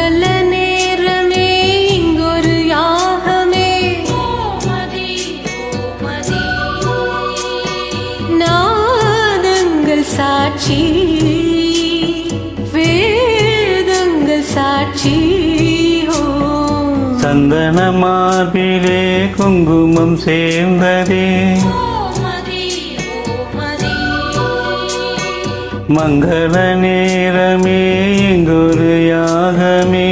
மங்கள நேரமே இங்கொரு யாகமே ஓமதி ஓமதி நாதங்கள் சாட்சி வேதங்கள் சாட்சி சந்தன மார்பிலே குங்குமம் சேர்ந்ததே மங்கள நேரமே இங்கொரு யாகமே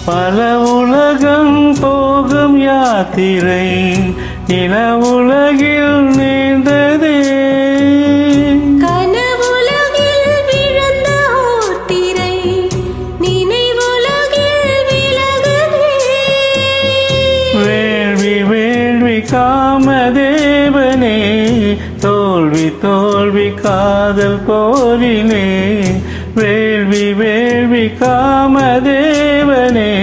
பல உலகம் போகும் யாத்திரை நில உலகில் நேர்ந்ததே கனவுலகில் விழுந்த ஓத்திரை நினைவுலகில் விலகுதே வேள்வி வேள்வி காமதேவனே தோல்வி தோல்வி காதல் போரிலே வேள்வி வேள்வி காமதேவனே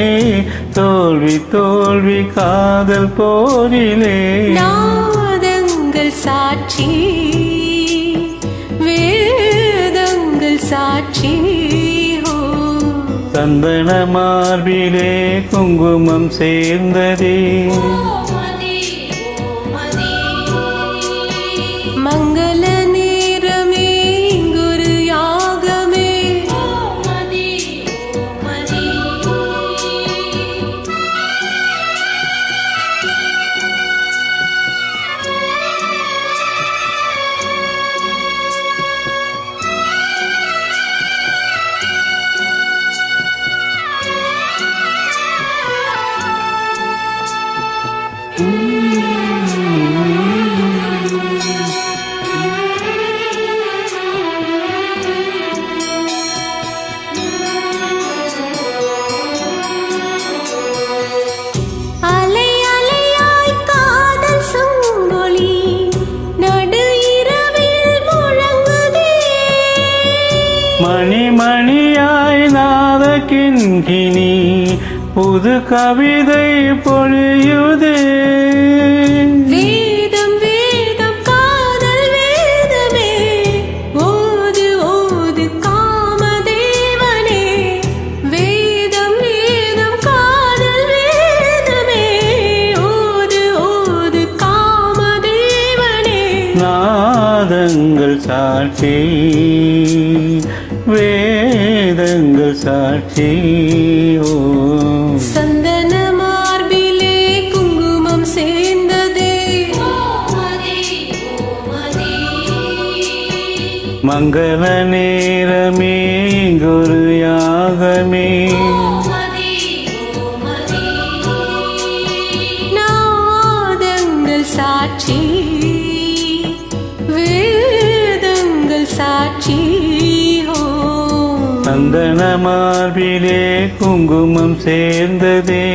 தோல்வி தோல்வி காதல் போரிலே நாதங்கள் சாட்சி வேதங்கள் சாட்சி சந்தன மார்பிலே குங்குமம் சேர்ந்ததே மங்கள நேரமே இங்கொரு யாகமே அலை அலையாய் காதல் சங்கொலி நடு இரவில் முழங்குதே மணி மணியாய் நாத கிண்கிணி புது கவிதை பொழியுதே வேதம் வேதம் காதல் வேதமே ஓது ஓது காமதேவனே வேதம் வேதம் காதல் வேதமே ஓது ஓது காமதேவனே நாதங்கள் சாட்சி வேதங்கள் சாட்சி சந்தன மார்பிலே குங்குமம் சேர்ந்ததே மங்கள நேரமே இங்கொரு யாகமே நாதங்கள் சாட்சி வேதங்கள் சாட்சி சந்தன மார்பிலே குங்குமம் சேர்ந்ததே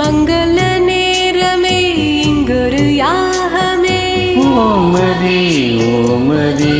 மங்கள நேரமே இங்கொரு யாகமே ஓமதி ஓமதி